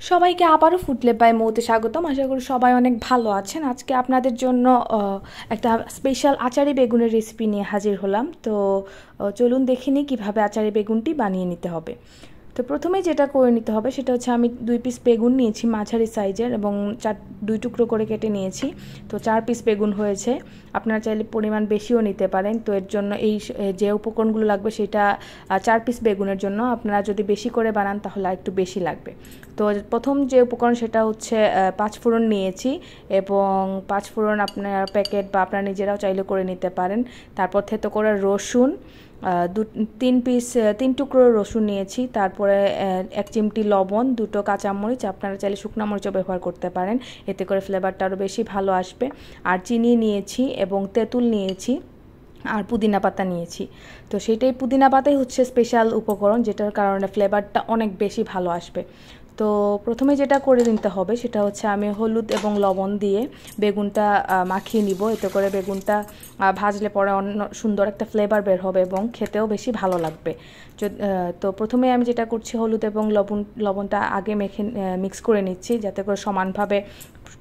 সবাইকে আবারও ফুডলে বাই মৌতে স্বাগতম। আশা করি সবাই অনেক ভালো আছেন। আজকে আপনাদের জন্য একটা স্পেশাল আচারি বেগুনের রেসিপি নিয়ে হাজির হলাম। তো চলুন দেখে নিই কীভাবে আচারি বেগুনটি বানিয়ে নিতে হবে। তো প্রথমে যেটা করে নিতে হবে সেটা হচ্ছে আমি 2 পিস বেগুন নিয়েছি মাঝারি সাইজের এবং 2 টুকরো করে কেটে নিয়েছি। তো 4 পিস বেগুন হয়েছে। আপনারা চাইলে পরিমাণ বেশিও নিতে পারেন। তো এর জন্য এই যে উপকরণগুলো লাগবে সেটা 4 পিস বেগুনের জন্য আপনারা যদি বেশি করে বানান তাহলে একটু বেশি লাগবে। তো প্রথম যে উপকরণ সেটা হচ্ছে 5 ফোড়ন নিয়েছি এবং 5 ফোড়ন আপনারা প্যাকেট বা আপনারা নিজেরাও চাইলে করে নিতে পারেন। তারপর থেতো করে রসুন 3 টুকরো রসুন নিয়েছি। তারপরে 1 চিমটি লবণ, 2টো কাঁচামরিচ, আপনারা চাইলে শুকনো মরিচও ব্যবহার করতে পারেন, এতে করে ফ্লেভারটা আরও বেশি ভালো আসবে। আর চিনি নিয়েছি এবং তেঁতুল নিয়েছি আর পুদিনা পাতা নিয়েছি। তো সেটাই পুদিনা পাতাই হচ্ছে স্পেশাল উপকরণ, যেটার কারণে ফ্লেভারটা অনেক বেশি ভালো আসবে। তো প্রথমে যেটা করে নিতে হবে সেটা হচ্ছে আমি হলুদ এবং লবণ দিয়ে বেগুনটা মাখিয়ে নিব। এতে করে বেগুনটা ভাজলে পরে অন্য সুন্দর একটা ফ্লেভার বের হবে এবং খেতেও বেশি ভালো লাগবে। তো প্রথমে আমি যেটা করছি হলুদ এবং লবণটা আগে মিক্স করে নিচ্ছি যাতে করে সমানভাবে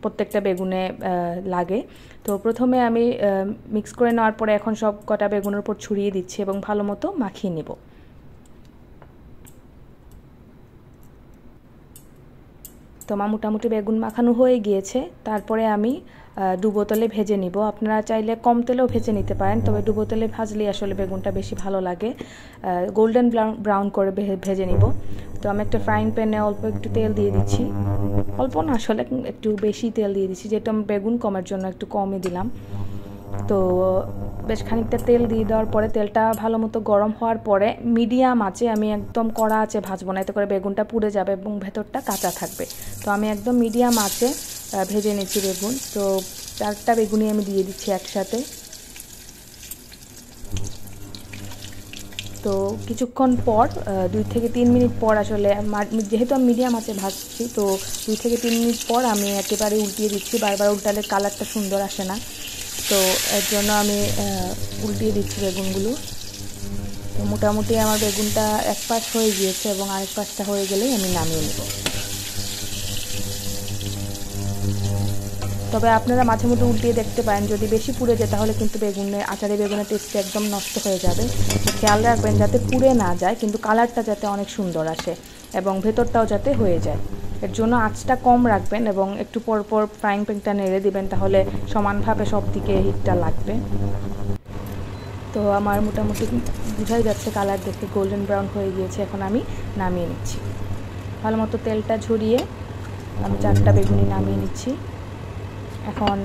প্রত্যেকটা বেগুনে লাগে। তো প্রথমে আমি মিক্স করে নেওয়ার পরে এখন সব কটা বেগুনের উপর ছড়িয়ে দিচ্ছি এবং ভালো মতো মাখিয়ে নেব। তো আমার মোটামুটি বেগুন মাখানো হয়ে গিয়েছে। তারপরে আমি ডুবো তেলে ভেজে নিব। আপনারা চাইলে কম তেলেও ভেজে নিতে পারেন, তবে ডুবো তেলে ভাজলেই আসলে বেগুনটা বেশি ভালো লাগে। গোল্ডেন ব্রাউন করে ভেজে নিব। তো আমি একটা ফ্রাইং প্যানে অল্প একটু তেল দিয়ে দিচ্ছি, অল্প না আসলে একটু বেশি তেল দিয়ে দিচ্ছি, যেহেতু আমি বেগুন কমের জন্য একটু কমই দিলাম। তো বেশ খানিকটা তেল দিয়ে দেওয়ার পরে তেলটা ভালো মতো গরম হওয়ার পরে মিডিয়াম আঁচে, আমি একদম কড়া আঁচে ভাজবো না, এতে করে বেগুনটা পুড়ে যাবে এবং ভেতরটা কাঁচা থাকবে। তো আমি একদম মিডিয়াম আঁচে ভেজে নিচ্ছি বেগুন। তো 4টা বেগুনই আমি দিয়ে দিচ্ছি একসাথে। তো কিছুক্ষণ পর 2 থেকে 3 মিনিট পর আসলে যেহেতু আমি মিডিয়াম আঁচে ভাজছি, তো 2 থেকে 3 মিনিট পর আমি একেবারে উল্টিয়ে দিচ্ছি। বারবার উল্টালে কালারটা সুন্দর আসে না, তো এর জন্য আমি উল্টিয়ে দিচ্ছি বেগুনগুলো। তো মোটামুটি আমার বেগুনটা এক পাশ হয়ে গিয়েছে এবং আরেক পাশটা হয়ে গেলেই আমি নামিয়ে নেব। তবে আপনারা মাঝে মধ্যে উল্টিয়ে দেখতে পারেন, যদি বেশি পুড়ে যায় তাহলে কিন্তু আচারে বেগুনের টেস্টটা একদম নষ্ট হয়ে যাবে। খেয়াল রাখবেন যাতে পুড়ে না যায়, কিন্তু কালারটা যাতে অনেক সুন্দর আসে এবং ভেতরটাও যাতে হয়ে যায়। এর জন্য আঁচটা কম রাখবেন এবং একটু পর পর ফ্রাইং প্যানটা নেড়ে দিবেন, তাহলে সমানভাবে সব দিকে হিটটা লাগবে। তো আমার মোটামুটি বোঝাই যাচ্ছে কালার দেখে গোল্ডেন ব্রাউন হয়ে গিয়েছে। এখন আমি নামিয়ে নিচ্ছি। ভালো মতো তেলটা ঝরিয়ে আমি 4টা বেগুনি নামিয়ে নিচ্ছি। এখন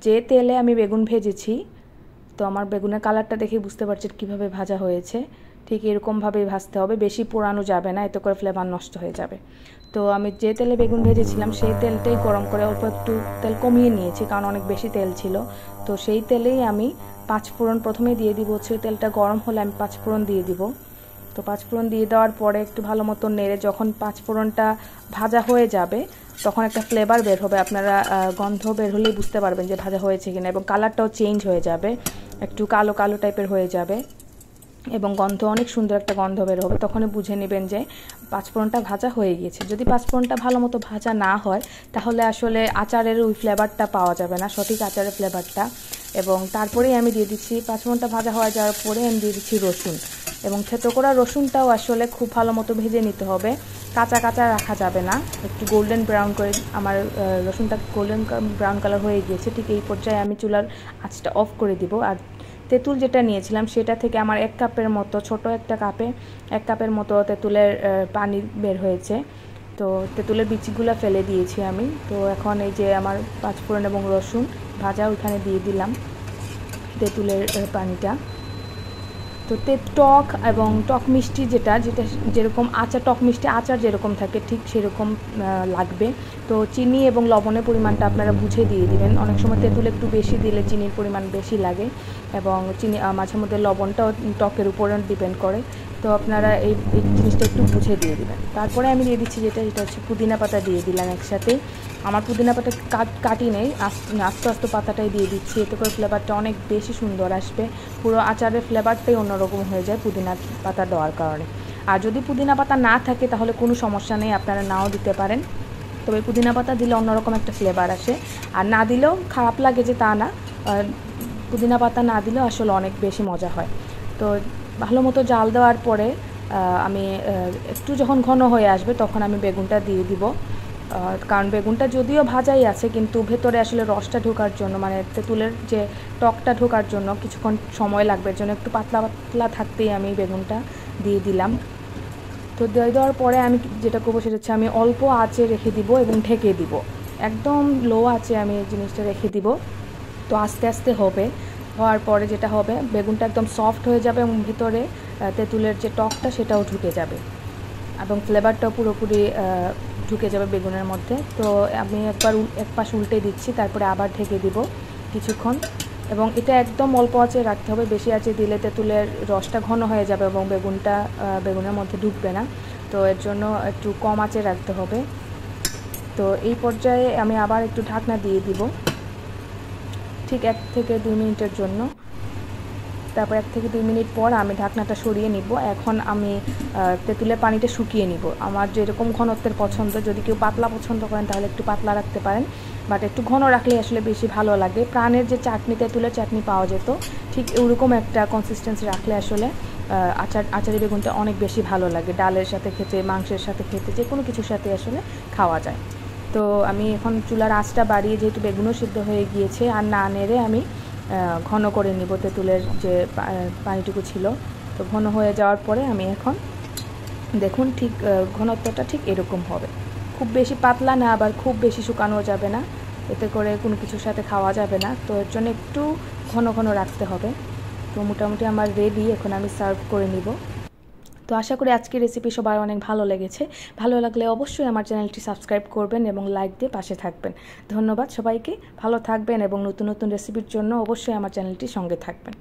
যে তেলে আমি বেগুন ভেজেছি, তো আমার বেগুনের কালারটা দেখে বুঝতে পারছেন কীভাবে ভাজা হয়েছে। ঠিক এরকমভাবেই ভাজতে হবে, বেশি পোড়ানো যাবে না, এতে করে ফ্লেভার নষ্ট হয়ে যাবে। তো আমি যে তেলে বেগুন ভেজেছিলাম সেই তেলটাই গরম করে অল্প একটু তেল কমিয়ে নিয়েছি, কারণ অনেক বেশি তেল ছিল। তো সেই তেলেই আমি 5 ফোড়ন প্রথমে দিয়ে দিব। হচ্ছে তেলটা গরম হলে আমি 5 ফোড়ন দিয়ে দিব। তো 5 ফোড়ন দিয়ে দেওয়ার পরে একটু ভালো মতো নেড়ে যখন 5 ফোড়নটা ভাজা হয়ে যাবে তখন একটা ফ্লেভার বের হবে। আপনারা গন্ধ বের হলেই বুঝতে পারবেন যে ভাজা হয়েছে কিনা, এবং কালারটাও চেঞ্জ হয়ে যাবে, একটু কালো কালো টাইপের হয়ে যাবে এবং গন্ধ অনেক সুন্দর একটা গন্ধ বের হবে। তখনই বুঝে নেবেন যে 5 ফোড়নটা ভাজা হয়ে গিয়েছে। যদি 5 ফোড়নটা ভালো মতো ভাজা না হয় তাহলে আসলে আচারের ওই ফ্লেভারটা পাওয়া যাবে না, সঠিক আচারের ফ্লেভারটা। এবং তারপরেই আমি দিয়ে দিচ্ছি 5 ফোড়নটা ভাজা হয়ে যাওয়ার পরে আমি দিয়ে দিচ্ছি রসুন, এবং থেতো করা রসুনটাও আসলে খুব ভালো মতো ভেজে নিতে হবে, কাঁচা কাঁচা রাখা যাবে না। একটু গোল্ডেন ব্রাউন করে আমার রসুনটা গোল্ডেন ব্রাউন কালার হয়ে গিয়েছে। ঠিক এই পর্যায়ে আমি চুলার আঁচটা অফ করে দিব। আর তেঁতুল যেটা নিয়েছিলাম সেটা থেকে আমার 1 কাপের মতো, ছোট একটা কাপে 1 কাপের মতো তেঁতুলের পানি বের হয়েছে। তো তেঁতুলের বিচিগুলো ফেলে দিয়েছি আমি। তো এখন এই যে আমার 5 ফোড়ন এবং রসুন ভাজা ওইখানে দিয়ে দিলাম তেঁতুলের পানিটা। তো টক এবং টক মিষ্টি যেটা যেরকম আচার, টক মিষ্টি আচার যেরকম থাকে ঠিক সেরকম লাগবে। তো চিনি এবং লবণের পরিমাণটা আপনারা বুঝে দিয়ে দিবেন। অনেক সময় তেঁতুল একটু বেশি দিলে চিনির পরিমাণ বেশি লাগে, এবং চিনি মাঝে মধ্যে লবণটাও টকের উপরে ডিপেন্ড করে। তো আপনারা এই জিনিসটা একটু বুঝে দিয়ে দিবেন। তারপরে আমি দিয়ে দিচ্ছি যেটা হচ্ছে পুদিনা পাতা দিয়ে দিলাম একসাথে। আমার পুদিনা পাতা কাটি নেই, আস্তে আস্তে পাতাটাই দিয়ে দিচ্ছি, এতে করে ফ্লেভারটা অনেক বেশি সুন্দর আসবে। পুরো আচারের ফ্লেভারটাই অন্যরকম হয়ে যায় পুদিনা পাতা দেওয়ার কারণে। আর যদি পুদিনা পাতা না থাকে তাহলে কোনো সমস্যা নেই, আপনারা নাও দিতে পারেন। তবে পুদিনা পাতা দিলে অন্যরকম একটা ফ্লেভার আসে, আর না দিলেও খারাপ লাগে যে তা না, পুদিনা পাতা না দিলেও আসলে অনেক বেশি মজা হয়। তো ভালো মতো জাল দেওয়ার পরে আমি একটু যখন ঘন হয়ে আসবে তখন আমি বেগুনটা দিয়ে দিব, কারণ বেগুনটা যদিও ভাজাই আছে কিন্তু ভেতরে আসলে রসটা ঢোকার জন্য, মানে তেঁতুলের যে টকটা ঢোকার জন্য কিছুক্ষণ সময় লাগবে, এর জন্য একটু পাতলা পাতলা থাকতেই আমি বেগুনটা দিয়ে দিলাম। তো দিয়ে দেওয়ার পরে আমি যেটা করবো সেটা হচ্ছে আমি অল্প আঁচে রেখে দিব এবং ঢেকে দিব, একদম লো আঁচে আমি এই জিনিসটা রেখে দিব। তো আস্তে আস্তে হওয়ার পরে যেটা হবে, বেগুনটা একদম সফট হয়ে যাবে এবং ভিতরে তেঁতুলের যে টকটা সেটাও ঢুকে যাবে এবং ফ্লেভারটাও পুরোপুরি ঢুকে যাবে বেগুনের মধ্যে। তো আমি এক পাশ উল্টে দিচ্ছি, তারপরে আবার ঢেকে দিব কিছুক্ষণ, এবং এটা একদম অল্প আঁচে রাখতে হবে, বেশি আঁচে দিলে তেঁতুলের রসটা ঘন হয়ে যাবে এবং বেগুনের মধ্যে ঢুকবে না। তো এর জন্য একটু কম আঁচে রাখতে হবে। তো এই পর্যায়ে আমি আবার একটু ঢাকনা দিয়ে দিব ঠিক 1 থেকে 2 মিনিটের জন্য। তারপর 1 থেকে 2 মিনিট পর আমি ঢাকনাটা সরিয়ে নিব। এখন আমি তেঁতুলের পানিটা শুকিয়ে নিব। আমার যেরকম ঘনত্বের পছন্দ, যদি কেউ পাতলা পছন্দ করেন তাহলে একটু পাতলা রাখতে পারেন, বাট একটু ঘন রাখলে আসলে বেশি ভালো লাগে। প্রাণের যে চাটনি, তেঁতুলের চাটনি পাওয়া যেত, ঠিক ওরকম একটা কনসিস্টেন্সি রাখলে আসলে আচারি বেগুনটা অনেক বেশি ভালো লাগে। ডালের সাথে খেতে, মাংসের সাথে খেতে, যে কোনো কিছুর সাথে আসলে খাওয়া যায়। তো আমি এখন চুলার আঁচটা বাড়িয়ে, যেহেতু বেগুনও সিদ্ধ হয়ে গিয়েছে, আর না নেড়ে আমি ঘন করে নিব তেঁতুলের যে পানিটুকু ছিল। তো ঘন হয়ে যাওয়ার পরে আমি এখন দেখুন ঠিক ঘনত্বটা ঠিক এরকম হবে, খুব বেশি পাতলা না, আবার খুব বেশি শুকানো যাবে না, এতে করে কোনো কিছুর সাথে খাওয়া যাবে না। তো এর জন্য একটু ঘন ঘন রাখতে হবে। তো মোটামুটি আমার রেডি, এখন আমি সার্ভ করে নিব। তো আশা করি আজকের রেসিপি সবার অনেক ভালো লেগেছে। ভালো লাগলে অবশ্যই আমার চ্যানেলটি সাবস্ক্রাইব করবেন এবং লাইক দিয়ে পাশে থাকবেন। ধন্যবাদ সবাইকে, ভালো থাকবেন এবং নতুন নতুন রেসিপির জন্য অবশ্যই আমার চ্যানেলটির সঙ্গে থাকবেন।